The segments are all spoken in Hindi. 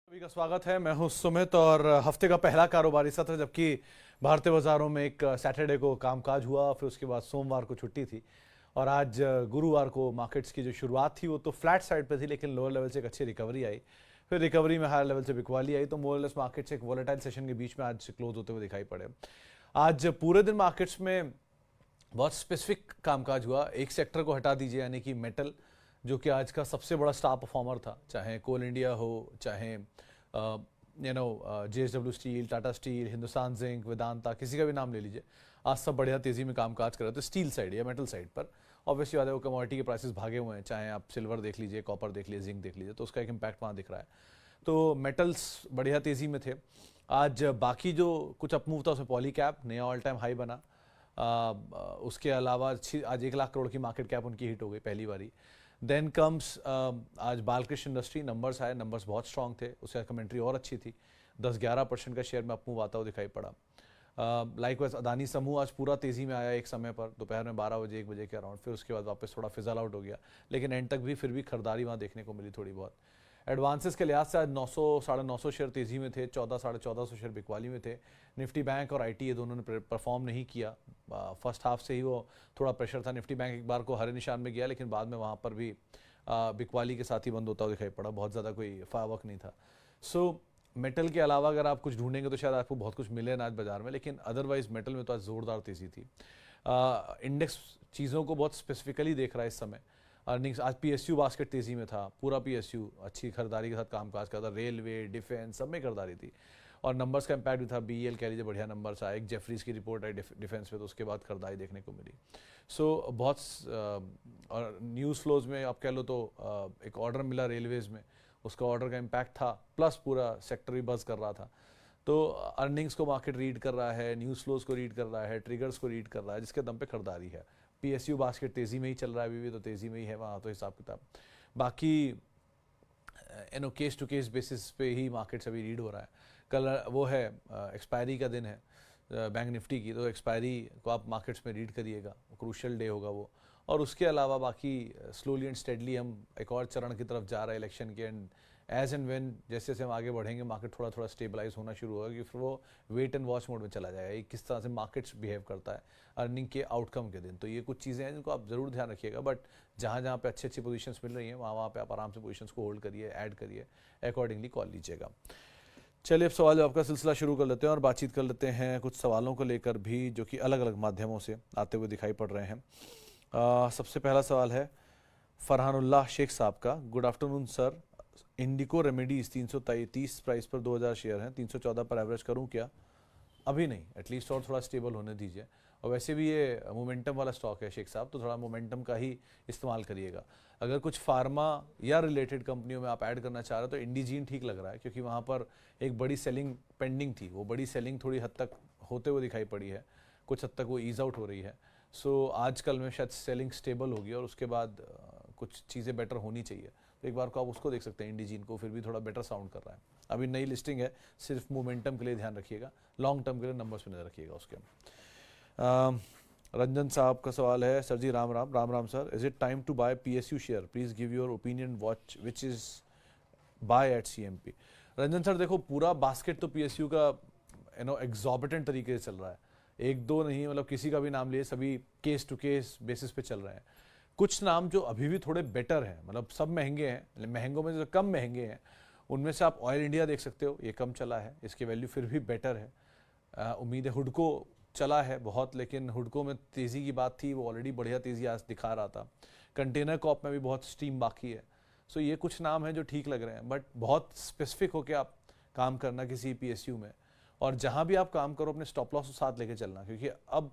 सभी का स्वागत है। मैं हूं सुमित और हफ्ते का पहला कारोबारी सत्र, जबकि भारतीय बाजारों में एक सैटरडे को कामकाज हुआ, फिर उसके बाद सोमवार को छुट्टी थी और आज गुरुवार को मार्केट्स की जो शुरुआत थी वो तो फ्लैट साइड पे थी, लेकिन लोअर लेवल से एक अच्छी रिकवरी आई। फिर रिकवरी में हायर लेवल से बिकवाली आई, तो मोरलेस मार्केट्स एक वॉलेटाइल सेशन के बीच में आज क्लोज होते हुए दिखाई पड़े। आज पूरे दिन मार्केट्स में बहुत स्पेसिफिक कामकाज हुआ। एक सेक्टर को हटा दीजिए, यानी कि मेटल, जो कि आज का सबसे बड़ा स्टार परफॉर्मर था, चाहे कोल इंडिया हो, चाहे JSW steel, Tata steel, Hindustan zinc, Vedanta, किसी का भी नाम ले लीजिए, आज सब बढ़िया तेजी में कामकाज कर रहे थे स्टील साइड या मेटल साइड पर। ऑब्वियसली बात है, वो कमोडिटी के प्राइसेस भागे हुए हैं, चाहे आप सिल्वर देख लीजिए, कॉपर देख लीजिए, जिंक देख लीजिए, तो उसका एक इम्पैक्ट वहाँ दिख रहा है। तो मेटल्स बढ़िया तेजी में थे। आज बाकी जो कुछ अपमूव था उसमें पॉली कैप नया ऑल टाइम हाई बना। उसके अलावा आज 1 लाख करोड़ की मार्केट कैप उनकी हिट हो गई पहली बारी। देन कम्स आज बालकृष्ण इंडस्ट्री, नंबर्स आए, नंबर्स बहुत स्ट्रांग थे, उसका कमेंट्री और अच्छी थी। 10-11% का शेयर में अपमूव आता हुआ दिखाई पड़ा। लाइकवाइज अदानी समूह आज पूरा तेजी में आया एक समय पर, दोपहर में 12 बजे 1 बजे के अराउंड, फिर उसके बाद वापस थोड़ा फिजल आउट हो गया, लेकिन एंड तक भी फिर भी खरीदारी वहाँ देखने को मिली थोड़ी बहुत। एडवांसेस के लिहाज से आज 900-950 शेयर तेजी में थे, 1400-1450 शेयर बिकवाली में थे। निफ्टी बैंक और आईटी ये दोनों ने परफॉर्म नहीं किया। फर्स्ट हाफ से ही वो थोड़ा प्रेशर था। निफ्टी बैंक एक बार को हरे निशान में गया, लेकिन बाद में वहाँ पर भी बिकवाली के साथ ही बंद होता हुआ दिखाई पड़ा, बहुत ज़्यादा कोई फायरवर्क नहीं था। सो मेटल के अलावा अगर आप कुछ ढूंढेंगे तो शायद आपको बहुत कुछ मिले ना आज बाजार में, लेकिन अदरवाइज मेटल में तो आज जोरदार तेजी थी। इंडेक्स चीज़ों को बहुत स्पेसिफिकली देख रहा है इस समय। अर्निंग्स आज पीएसयू बास्केट तेजी में था, पूरा पीएसयू अच्छी खरीदारी के साथ कामकाज करता, रेलवे, डिफेंस सब में खरीदारी थी और नंबर्स का इम्पैक्ट भी था। बीईएल कह लीजिए, बढ़िया नंबर्स आए। एक जेफरीज की रिपोर्ट आई डिफेंस पे, तो उसके बाद खरीदारी देखने को मिली। सो बहुत और न्यूज़ फ्लोज में आप कह लो तो एक ऑर्डर मिला रेलवेज में, उसका ऑर्डर का इम्पैक्ट था, प्लस पूरा सेक्टर भी बज़ कर रहा था। तो अर्निंग्स को मार्केट रीड कर रहा है, न्यूज़ फ्लोज को रीड कर रहा है, ट्रिगर्स को रीड कर रहा है, जिसके दम पे खरीदारी है। पीएसयू बास्केट तेजी में ही चल रहा है, अभी भी तो तेजी में ही है वहाँ, तो हिसाब किताब बाकी केस टू केस बेसिस पे ही मार्केट्स अभी रीड हो रहा है। कल वो है एक्सपायरी का दिन है बैंक निफ्टी की, तो एक्सपायरी को आप मार्केट्स में रीड करिएगा, क्रूशियल डे होगा वो। और उसके अलावा बाकी स्लोली एंड स्टेडली हम एक और चरण की तरफ जा रहे हैं इलेक्शन के, एंड एज एंड व्हेन जैसे जैसे हम आगे बढ़ेंगे मार्केट थोड़ा थोड़ा स्टेबलाइज होना शुरू होगा, कि फिर वो वेट एंड वॉच मोड में चला जाएगा। ये किस तरह से मार्केट्स बिहेव करता है अर्निंग के आउटकम के दिन। तो ये कुछ चीज़ें हैं जिनको आप ज़रूर ध्यान रखिएगा, बट जहाँ जहाँ पे अच्छी अच्छी पोजीशंस मिल रही हैं वहाँ वहाँ पे आप आराम से पोजीशंस को होल्ड करिए, ऐड करिए, अकॉर्डिंगली कॉल लीजिएगा। चलिए अब सवाल जवाब का सिलसिला शुरू कर लेते हैं और बातचीत कर लेते हैं कुछ सवालों को लेकर भी, जो कि अलग अलग माध्यमों से आते हुए दिखाई पड़ रहे हैं। सबसे पहला सवाल है फरहानुल्लाह शेख साहब का। गुड आफ्टरनून सर, इंडिको रेमेडीज 333 प्राइस पर 2000 शेयर हैं, 314 पर एवरेज करूं क्या? अभी नहीं, एटलीस्ट और थोड़ा स्टेबल होने दीजिए। और वैसे भी ये मोमेंटम वाला स्टॉक है शेख साहब, तो थोड़ा मोमेंटम का ही इस्तेमाल करिएगा। अगर कुछ फार्मा या रिलेटेड कंपनियों में आप ऐड करना चाह रहे हो तो इंडिजीन ठीक लग रहा है, क्योंकि वहाँ पर एक बड़ी सेलिंग पेंडिंग थी, वो बड़ी सेलिंग थोड़ी हद तक होते हुए दिखाई पड़ी है, कुछ हद तक वो ईज आउट हो रही है। सो आजकल में शायद सेलिंग स्टेबल होगी और उसके बाद कुछ चीज़ें बेटर होनी चाहिए, तो एक बार को आप उसको देख सकते हैं इंडिजीन को, फिर भी थोड़ा बेटर साउंड कर रहा है। अभी नई लिस्टिंग है, सिर्फ मोमेंटम के लिए ध्यान रखिएगा, लॉन्ग टर्म के लिए नंबर्स पे नजर रखिएगा उसके। रंजन साहब का सवाल है, sir ji Ram Ram. Ram Ram sir, is it time to buy PSU share? Please give your opinion watch which is buy at CMP. Ranjan sir देखो, पूरा बास्केट तो पीएसयू का एग्जॉर्बिटेंट तरीके से चल रहा है, एक दो नहीं, मतलब किसी का भी नाम लिए, सभी केस टू केस बेसिस पे चल रहे हैं। कुछ नाम जो अभी भी थोड़े बेटर हैं, मतलब सब महंगे हैं, महंगों में जो कम महंगे हैं, उनमें से आप ऑयल इंडिया देख सकते हो, ये कम चला है, इसकी वैल्यू फिर भी बेटर है। उम्मीद है हुडको चला है बहुत, लेकिन हुडको में तेज़ी की बात थी, वो ऑलरेडी बढ़िया तेज़ी आज दिखा रहा था। कंटेनर कॉप में भी बहुत स्टीम बाकी है। सो ये कुछ नाम हैं जो ठीक लग रहे हैं, बट बहुत स्पेसिफिक होकर आप काम करना किसी पीएसयू में, और जहाँ भी आप काम करो अपने स्टॉप लॉस को साथ लेके चलना, क्योंकि अब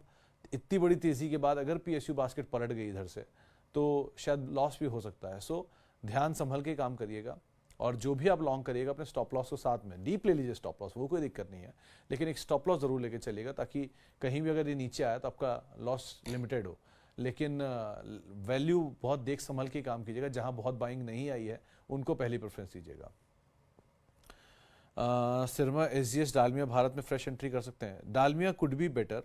इतनी बड़ी तेज़ी के बाद अगर पीएसयू बास्केट पलट गई इधर से तो शायद लॉस भी हो सकता है। सो ध्यान संभल के काम करिएगा, और जो भी आप लॉन्ग करिएगा अपने स्टॉप लॉस को साथ में, डीप ले लीजिए स्टॉप लॉस, वो कोई दिक्कत नहीं है, लेकिन एक स्टॉप लॉस जरूर लेके चलिएगा, ताकि कहीं भी अगर ये नीचे आया तो आपका लॉस लिमिटेड हो। लेकिन वैल्यू बहुत देख संभल के काम कीजिएगा, जहां बहुत बाइंग नहीं आई है उनको पहली प्रेफरेंस दीजिएगा। सिरमा एसजीएस डालमिया भारत में फ्रेश एंट्री कर सकते हैं? Dalmia could be better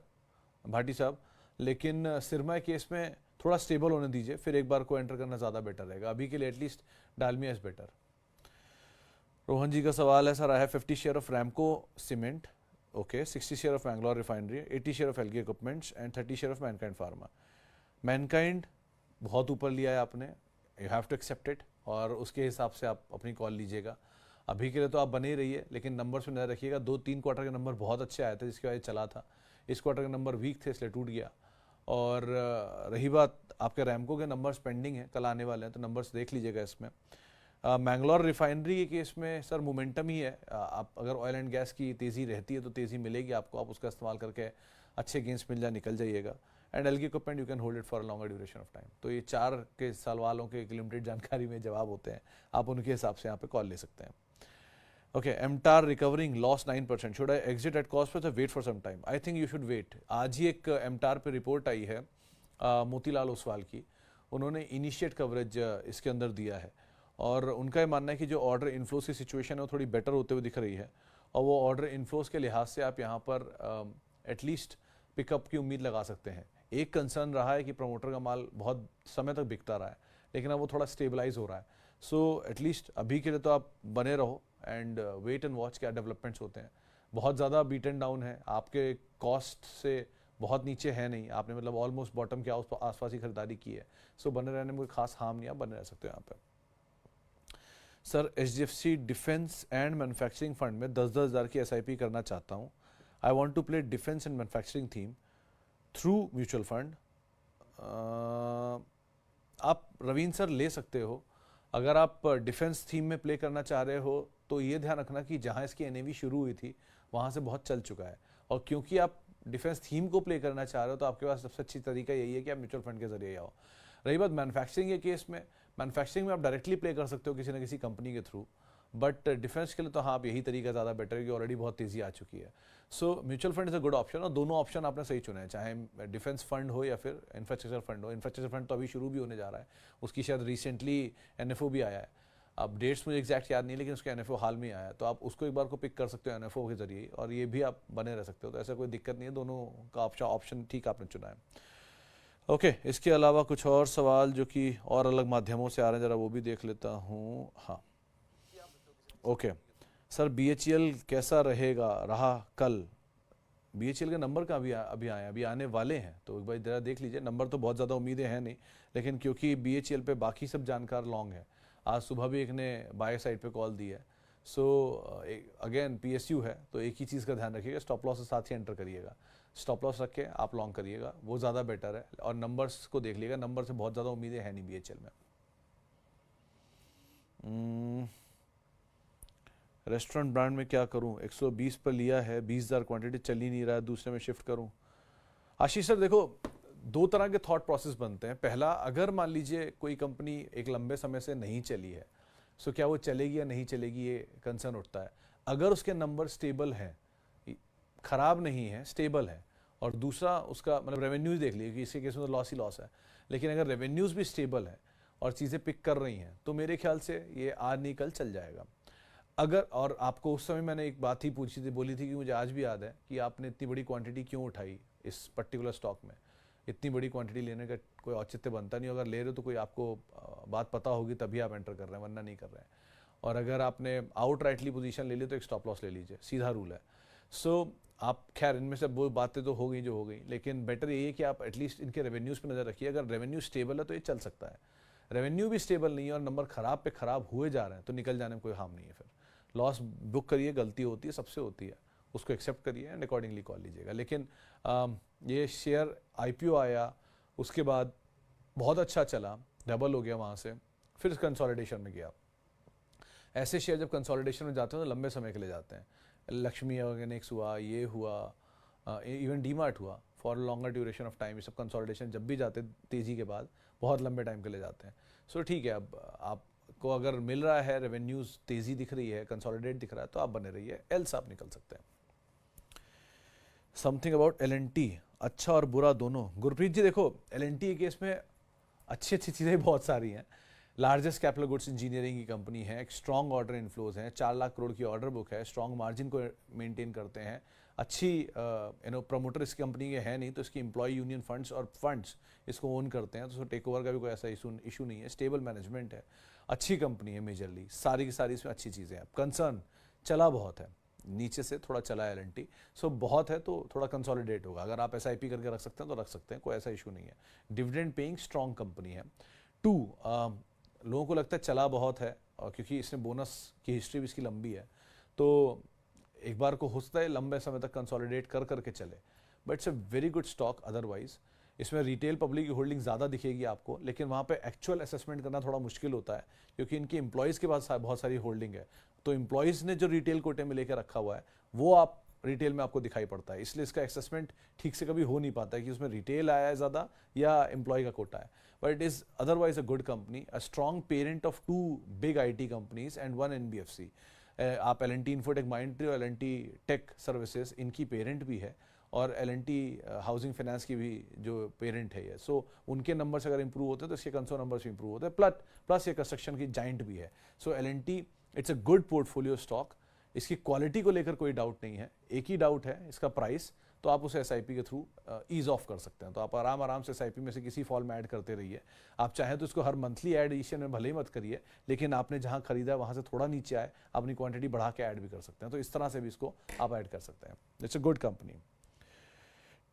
Bhati साहब, लेकिन सिरमा केस में थोड़ा स्टेबल होने दीजिए, फिर एक बार को एंटर करना ज़्यादा बेटर रहेगा। अभी के लिए at least Dalmia is better. Rohan ji का सवाल है, sir I have 50 share of Ramco cement, okay, 60 share of Mangalore refinery, 80 share of Elgi equipments and 30 share of Mankind Pharma. Mankind बहुत ऊपर लिया है आपने, you have to accept it, और उसके हिसाब से आप अपनी कॉल लीजिएगा। अभी के लिए तो आप बने ही रहिए, लेकिन नंबर्स में नजर रखिएगा। 2-3 क्वार्टर के नंबर बहुत अच्छे आए थे जिसकी वजह से चला था, इस क्वार्टर के नंबर वीक थे इसलिए टूट गया। और रही बात आपके रैमको के नंबर्स पेंडिंग हैं, कल आने वाले हैं, तो नंबर्स देख लीजिएगा इसमें। मैंगलोर रिफाइनरी के केस में सर मोमेंटम ही है, आप अगर ऑयल एंड गैस की तेज़ी रहती है तो तेज़ी मिलेगी आपको, आप उसका इस्तेमाल करके अच्छे गेंस मिल जाए निकल जाइएगा। And algae equipment you can hold it for a longer duration of time. तो ये 4 के सवालों के एक लिमिटेड जानकारी में जवाब होते हैं, आप उनके हिसाब से यहाँ पे कॉल ले सकते हैं। Okay, MTAR recovering loss 9%, should I exit at cost पर wait for some time? I think you should wait. आज ही एक एमटार पे रिपोर्ट आई है मोतीलाल ओसवाल की, उन्होंने इनिशिएट कवरेज इसके अंदर दिया है, और उनका ये मानना है कि जो ऑर्डर इन्फ्लोस की सिचुएशन है वो थोड़ी बेटर होते हुए दिख रही है, और वो ऑर्डर इन्फ्लोस के लिहाज से आप यहाँ पर एटलीस्ट पिकअप की उम्मीद लगा सकते हैं। एक कंसर्न रहा है कि प्रमोटर का माल बहुत समय तक बिकता रहा है, लेकिन अब वो थोड़ा स्टेबलाइज हो रहा है। सो एटलीस्ट अभी के लिए तो आप बने रहो एंड वेट एंड वॉच क्या डेवलपमेंट्स होते हैं। बहुत ज़्यादा बीट एंड डाउन है, आपके कॉस्ट से बहुत नीचे है नहीं, आपने मतलब ऑलमोस्ट बॉटम के आसपास ही खरीदारी की है। सो बने रहने में कोई खास हार्म नहीं, आप बने रह सकते हो यहाँ पे। Sir HDFC defence and manufacturing fund में 10-10 हज़ार की SIP करना चाहता हूँ। I want to play defence and manufacturing theme through mutual fund. आप रवीन सर ले सकते हो। अगर आप डिफेंस थीम में प्ले करना चाह रहे हो तो ये ध्यान रखना कि जहाँ इसकी NAV शुरू हुई थी वहाँ से बहुत चल चुका है, और क्योंकि आप डिफेंस थीम को प्ले करना चाह रहे हो तो आपके पास सबसे अच्छी तरीका यही है कि आप म्यूचुअल फंड के जरिए आओ। रही बात मैन्युफैक्चरिंग के केस में, मैन्युफैक्चरिंग में आप डायरेक्टली प्ले कर सकते हो किसी न किसी कंपनी के थ्रू, बट डिफेंस के लिए तो हाँ आप यही तरीका ज़्यादा बेटर है कि ऑलरेडी बहुत तेज़ी आ चुकी है। So mutual fund is a good option, और दोनों ऑप्शन आपने सही चुने हैं, चाहे डिफेंस फंड हो या फिर इंफ्रास्ट्रक्चर फंड हो। इंफ्रास्ट्रक्चर फंड तो अभी शुरू भी होने जा रहा है, उसकी शायद रिसेंटली NFO भी आया है, अब डेट्स मुझे एग्जैक्ट याद नहीं, लेकिन उसका NFO हाल में आया है, तो आप उसको एक बार को पिक कर सकते हो NFO के जरिए, और ये भी आप बने रह सकते हो। तो ऐसा कोई दिक्कत नहीं है, दोनों का ऑप्शन ठीक आपने चुना है। ओके, इसके अलावा कुछ और सवाल जो कि और अलग माध्यमों से आ रहे हैं, ज़रा वो भी देख लेता हूँ। हाँ, ओके सर, BHEL कैसा रहा कल? BHEL के नंबर का अभी आए, अभी आने वाले हैं, तो एक बार ज़रा देख लीजिए। नंबर तो बहुत ज़्यादा उम्मीदें हैं नहीं, लेकिन क्योंकि BHEL पे बाकी सब जानकार लॉन्ग है, आज सुबह भी एक ने बाय साइड पे कॉल दी है। सो अगेन PSU है, तो एक ही चीज़ का ध्यान रखिएगा, स्टॉप लॉस के साथ ही एंटर करिएगा। स्टॉप लॉस रख के आप लॉन्ग करिएगा, वो ज़्यादा बेटर है, और नंबर्स को देख लीजिएगा, नंबर से बहुत ज़्यादा उम्मीदें हैं नहीं BHEL में। रेस्टोरेंट ब्रांड में क्या करूं? 120 पर लिया है, 20,000 क्वांटिटी, चल ही नहीं रहा है, दूसरे में शिफ्ट करूं? आशीष सर देखो, 2 तरह के थॉट प्रोसेस बनते हैं। पहला, अगर मान लीजिए कोई कंपनी एक लंबे समय से नहीं चली है, सो क्या वो चलेगी या नहीं चलेगी, ये कंसर्न उठता है। अगर उसके नंबर स्टेबल हैं, खराब नहीं है, स्टेबल है, और दूसरा उसका मतलब रेवेन्यूज देख लीजिए कि इसके केस में तो लॉस ही लॉस है, लेकिन अगर रेवेन्यूज भी स्टेबल है और चीज़ें पिक कर रही हैं, तो मेरे ख्याल से ये आज नहीं कल चल जाएगा। अगर, और आपको उस समय मैंने एक बात ही पूछी थी, बोली थी कि मुझे आज भी याद है कि आपने इतनी बड़ी क्वांटिटी क्यों उठाई इस पर्टिकुलर स्टॉक में। इतनी बड़ी क्वांटिटी लेने का कोई औचित्य बनता नहीं, अगर ले रहे हो तो कोई आपको बात पता होगी तभी आप एंटर कर रहे हैं, वरना नहीं कर रहे हैं। और अगर आपने आउट राइटली पोजीशन ले ली तो एक स्टॉप लॉस ले लीजिए, सीधा रूल है। सो आप खैर इनमें से वो बातें तो हो गई जो हो गई, लेकिन बेटर ये है कि आप एटलीस्ट इनके रेवेन्यूज़ पे नज़र रखिए। अगर रेवेन्यू स्टेबल है तो ये चल सकता है, रेवेन्यू भी स्टेबल नहीं है और नंबर खराब पे खराब हुए जा रहे हैं तो निकल जाने में कोई हार्म नहीं है। फिर लॉस बुक करिए, गलती होती है, सबसे होती है, उसको एक्सेप्ट करिए एंड अकॉर्डिंगली कॉल लीजिएगा। लेकिन ये शेयर IPO आया, उसके बाद बहुत अच्छा चला, डबल हो गया वहाँ से, फिर कंसोलिडेशन में गया। ऐसे शेयर जब कंसोलिडेशन में जाते हैं तो लंबे समय के लिए जाते हैं। लक्ष्मी ऑर्गेनिक्स हुआ, ये हुआ, इवन डीमार्ट हुआ, for longer duration of time. ये सब कंसोलिडेशन जब भी जाते तेज़ी के बाद बहुत लंबे टाइम के लिए जाते हैं। सो ठीक है, अब आपको अगर मिल रहा है, रेवेन्यूज़ तेज़ी दिख रही है, कंसोलिडेट दिख रहा है, तो आप बने रहिए, एल्स आप निकल सकते हैं। समथिंग अबाउट L&T, अच्छा और बुरा दोनों। गुरप्रीत जी देखो, L&T के केस में अच्छी अच्छी चीज़ें बहुत सारी हैं। लार्जेस्ट कैपिटल गुड्स इंजीनियरिंग की कंपनी है, एक स्ट्रॉन्ग ऑर्डर इन्फ्लोज हैं, 4 लाख करोड़ की ऑर्डर बुक है, स्ट्रॉन्ग मार्जिन को मेंटेन करते हैं, अच्छी प्रमोटर इस कंपनी के है नहीं, तो इसकी एम्प्लॉय यूनियन फंड्स और फंड्स इसको ओन करते हैं, तो उसको टेक ओवर का भी कोई ऐसा इशू नहीं है। स्टेबल मैनेजमेंट है, अच्छी कंपनी है मेजरली, सारी की सारी इसमें अच्छी चीज़ें हैं। कंसर्न चला बहुत है, नीचे से थोड़ा चला है एल सो बहुत है तो थोड़ा कंसोलिडेट होगा। अगर आप SIP करके रख सकते हैं तो रख सकते हैं, कोई ऐसा इशू नहीं है। डिविडेंड पेइंग स्ट्रॉन्ग कंपनी है। 2, लोगों को लगता है चला बहुत है, और क्योंकि इसने बोनस की हिस्ट्री भी इसकी लंबी है, तो एक बार को हो सकता है लंबे समय तक कंसोलिडेट कर करके चले, but it's a very good stock. Otherwise इसमें रिटेल पब्लिक की होल्डिंग ज़्यादा दिखेगी आपको, लेकिन वहाँ पे एक्चुअल असेसमेंट करना थोड़ा मुश्किल होता है, क्योंकि इनकी एम्प्लॉयज़ के पास बहुत सारी होल्डिंग है। तो एम्प्लॉयज़ ने जो रिटेल कोटे में लेकर रखा हुआ है वो आप रिटेल में आपको दिखाई पड़ता है, इसलिए इसका असेसमेंट ठीक से कभी हो नहीं पाता है कि उसमें रिटेल आया है ज़्यादा या एम्प्लॉय का कोटा है। But it is otherwise a good company, a strong parent of 2 big IT companies and 1 NBFC। आप L&T इन्फोटेक माइंड और L&T टेक सर्विसेज इनकी पेरेंट भी है, और L&T हाउसिंग फाइनेंस की भी जो पेरेंट है ये, सो उनके नंबर्स अगर इंप्रूव होते हैं तो इसके कंसो नंबर्स भी इंप्रूव होते हैं। प्लस ये कंस्ट्रक्शन की जाइंट भी है। सो L&T it's a good portfolio stock. इसकी क्वालिटी को लेकर कोई डाउट नहीं है, एक ही डाउट है इसका प्राइस, तो आप उसे SIP के थ्रू ईज ऑफ कर सकते हैं। तो आप आराम से SIP में से किसी फॉल में ऐड करते रहिए। आप चाहें तो इसको हर मंथली एडिशन में भले ही मत करिए, लेकिन आपने जहां खरीदा है वहां से थोड़ा नीचे आए, अपनी क्वांटिटी बढ़ा के ऐड भी कर सकते हैं। तो इस तरह से भी इसको आप ऐड कर सकते हैं। It's a good company.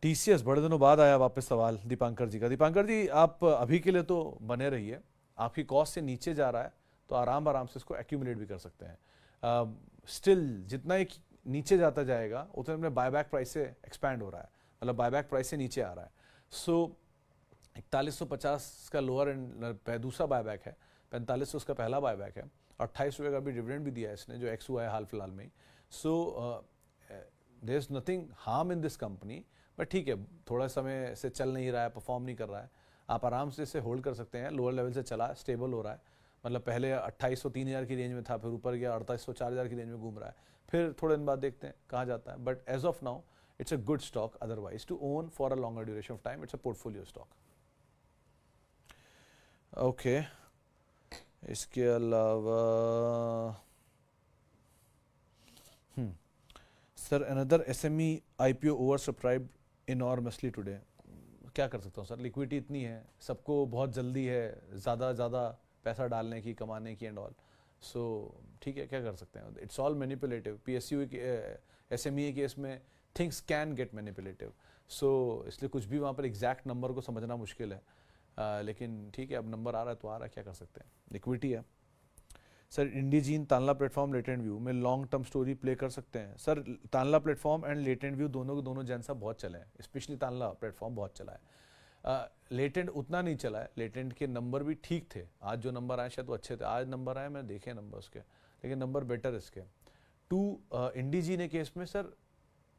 TCS बड़े दिनों बाद आया वापस सवाल दीपांकर जी का। दीपांकर जी, आप अभी के लिए तो बने रहिए, आपकी कॉस्ट से नीचे जा रहा है तो आराम से इसको एक्यूमुलेट भी कर सकते हैं। स्टिल जितना ही नीचे जाता जाएगा उतना अपने बायबैक प्राइस से एक्सपैंड हो रहा है, मतलब बायबैक प्राइस से नीचे आ रहा है। सो 4150 का लोअर एंड दूसरा बायबैक है, 4500 उसका पहला बायबैक है, 28 रुपये का भी डिविडेंड भी दिया है इसने, जो एक्स हुआ है हाल फिलहाल में ही। So there is nothing harm in this company, but ठीक है, थोड़ा समय से चल नहीं रहा है, परफॉर्म नहीं कर रहा है, आप आराम से इसे होल्ड कर सकते हैं। लोअर लेवल से चला, स्टेबल हो रहा है, मतलब पहले 2800 3000 की रेंज में था, फिर ऊपर गया 4800 4000 की रेंज में घूम रहा है, फिर थोड़े दिन बाद देखते हैं कहाँ जाता है। But as of now it's a good stock otherwise to own for a longer duration of time. It's a portfolio stock. Okay, इसके अलावा sir another SME IPO over subscribed enormously today. क्या कर सकता हूँ सर, लिक्विडिटी इतनी है, सबको बहुत जल्दी है ज़्यादा पैसा डालने की, कमाने की एंड ऑल। सो ठीक है, क्या कर सकते हैं, इट्स ऑल मैनिपुलेटिव। PSU के SME केस में थिंग्स कैन गेट मैनिपुलेटिव, सो इसलिए कुछ भी वहाँ पर एग्जैक्ट नंबर को समझना मुश्किल है। लेकिन ठीक है, अब नंबर आ रहा है तो आ रहा है, क्या कर सकते हैं, लिक्विडिटी है। सर इंडीजीन तानला प्लेटफॉर्म लेटेंट व्यू में लॉन्ग टर्म स्टोरी प्ले कर सकते हैं। Sir Tanla platform and Latent View दोनों के दोनों जैसा बहुत चले हैं, स्पेशली तानला प्लेटफॉर्म बहुत चला है। लेटेंट उतना नहीं चला है, लेटेंट के नंबर भी ठीक थे, आज जो नंबर आए शायद वो अच्छे थे, आज नंबर आए मैंने देखे नंबर उसके, लेकिन नंबर बेटर इसके। 2 इंडीजीन केस में सर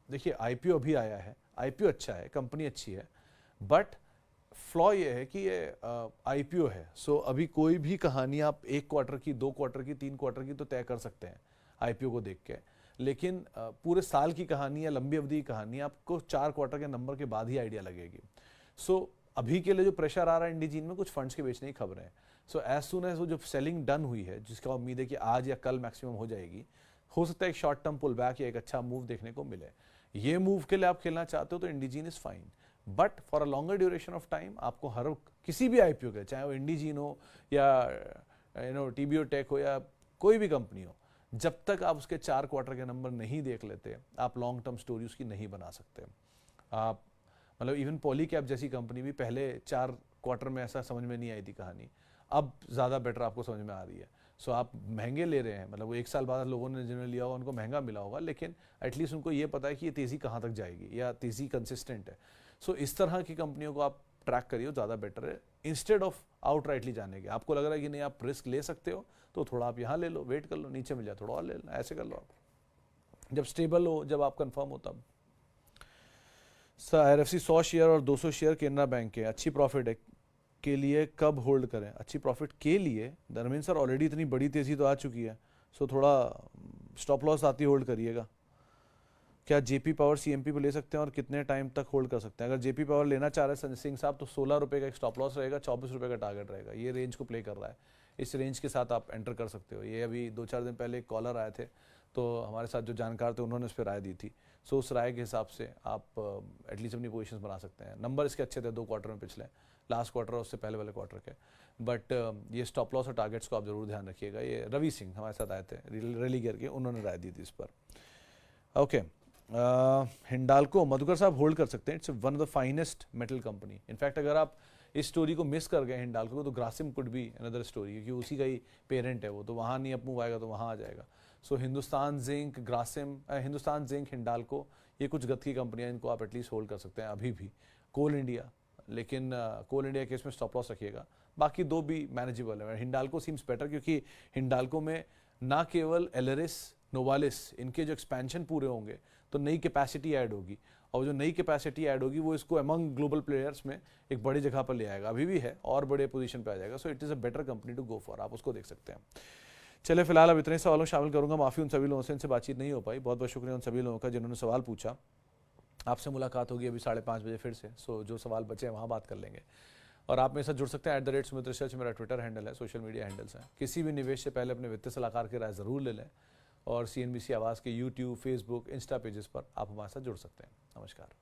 देखिए, IPO अभी आया है, IPO अच्छा है, कंपनी अच्छी है, बट फ्लॉ ये है कि ये IPO है। सो अभी कोई भी कहानी आप 1 क्वार्टर की, 2 क्वार्टर की, 3 क्वार्टर की तो तय कर सकते हैं IPO को देख के, लेकिन पूरे साल की कहानी या लंबी अवधि की कहानी आपको 4 क्वार्टर के नंबर के बाद ही आइडिया लगेगी। सो अभी के लिए जो प्रेशर आ रहा है इंडीजीन में, कुछ फंड्स के बेचने की खबरें हैं। सो एज सुन एज वो जो सेलिंग डन हुई है, जिसका उम्मीद है कि आज या कल मैक्सिमम हो जाएगी, हो सकता है एक शॉर्ट टर्म पुल बैक या एक अच्छा मूव देखने को मिले। ये मूव के लिए आप खेलना चाहते हो तो Indegene is fine, but for a longer duration of time आपको हर किसी भी IPO के, चाहे वो इंडीजीन हो या TBO टेक हो या कोई भी कंपनी हो, जब तक आप उसके 4 क्वार्टर के नंबर नहीं देख लेते, आप लॉन्ग टर्म स्टोरी उसकी नहीं बना सकते। आप मतलब इवन पॉलीकैब जैसी कंपनी भी पहले 4 क्वार्टर में ऐसा समझ में नहीं आई थी कहानी, अब ज़्यादा बेटर आपको समझ में आ रही है। सो आप महंगे ले रहे हैं, मतलब वो 1 साल बाद लोगों ने जिन्होंने लिया होगा उनको महंगा मिला होगा, लेकिन एटलीस्ट उनको ये पता है कि ये तेज़ी कहाँ तक जाएगी या तेज़ी कंसिस्टेंट है। सो इस तरह की कंपनियों को आप ट्रैक करिए, ज़्यादा बेटर है, इंस्टेड ऑफ आउटराइटली जाने के। आपको लग रहा है कि नहीं आप रिस्क ले सकते हो, तो थोड़ा आप यहाँ ले लो, वेट कर लो, नीचे मिल जाए थोड़ा और ले लो, ऐसे कर लो आप, जब स्टेबल हो, जब आप कंफर्म हो तब। सर IRFC 100 शेयर और 200 शेयर केनरा बैंक के, अच्छी प्रॉफिट है, के लिए कब होल्ड करें? अच्छी प्रॉफिट के लिए धर्मेंद्र सर ऑलरेडी इतनी बड़ी तेज़ी तो आ चुकी है, सो थोड़ा स्टॉप लॉस आती होल्ड करिएगा। क्या JP पावर CMP पे ले सकते हैं और कितने टाइम तक होल्ड कर सकते हैं? अगर JP पावर लेना चाह रहे हैं संजय सिंह साहब तो 16 रुपये का एक स्टॉप लॉस रहेगा, 24 रुपये का टारगेट रहेगा, ये रेंज को प्ले कर रहा है, इस रेंज के साथ आप एंटर कर सकते हो। ये अभी 2-4 दिन पहले कॉलर आए थे, तो हमारे साथ जो जानकार थे उन्होंने इस पर राय दी थी, सो उस राय के हिसाब से आप एटलीस्ट अपनी पोजीशंस बना सकते हैं। नंबर इसके अच्छे थे 2 क्वार्टर में पिछले, लास्ट क्वार्टर और उससे पहले वाले क्वार्टर के, बट ये स्टॉप लॉस और टारगेट्स को आप जरूर ध्यान रखिएगा। ये रवि सिंह हमारे साथ आए थे रैली गियर के, उन्होंने राय दी थी इस पर। ओके, हिंडाल्को मधुकर साहब होल्ड कर सकते हैं, it's one of the finest metal company. In fact अगर आप इस स्टोरी को मिस कर गए हिंडाल्को को, तो Grasim could be another story, क्योंकि उसी का ही पेरेंट है वो, तो वहाँ नहीं अप मूव आएगा तो वहाँ आ जाएगा। सो हिंदुस्तान जिंक, ग्रासिम, हिंदुस्तान जिंक, हिंडाल्को, ये कुछ गत की कंपनियां, इनको आप एटलीस्ट होल्ड कर सकते हैं अभी भी। कोल इंडिया, लेकिन कोल इंडिया केस में स्टॉप लॉस रखिएगा। बाकी 2 भी मैनेजेबल है। हिंडाल्को सीम्स बेटर, क्योंकि हिंडाल्को में ना केवल एलरिस, नोवालिस, इनके जो एक्सपेंशन पूरे होंगे तो नई कैपेसिटी ऐड होगी, और जो नई कैपेसिटी ऐड होगी वो इसको अमंग ग्लोबल प्लेयर्स में एक बड़ी जगह पर ले आएगा। अभी भी है और बड़े पोजीशन पे आ जाएगा। So it is a better company to go for, आप उसको देख सकते हैं। चले फिलहाल अब इतने सवालों शामिल करूंगा, माफ़ी उन सभी लोगों से इनसे बातचीत नहीं हो पाई। बहुत बहुत शुक्रिया उन सभी लोगों का जिन्होंने सवाल पूछा। आपसे मुलाकात होगी अभी 5:30 बजे फिर से। सो जो सवाल बचे हैं वहाँ बात कर लेंगे, और आप मेरे साथ जुड़ सकते हैं। @सुमित रिसर्च मेरा ट्विटर हैंडल है, सोशल मीडिया हैंडल्स हैं। किसी भी निवेश से पहले अपने वित्तीय सलाहकार की राय ज़रूर ले लें, और CNBC आवाज़ के YouTube, Facebook, इंस्टा पेजेस पर आप हमारे साथ जुड़ सकते हैं। नमस्कार।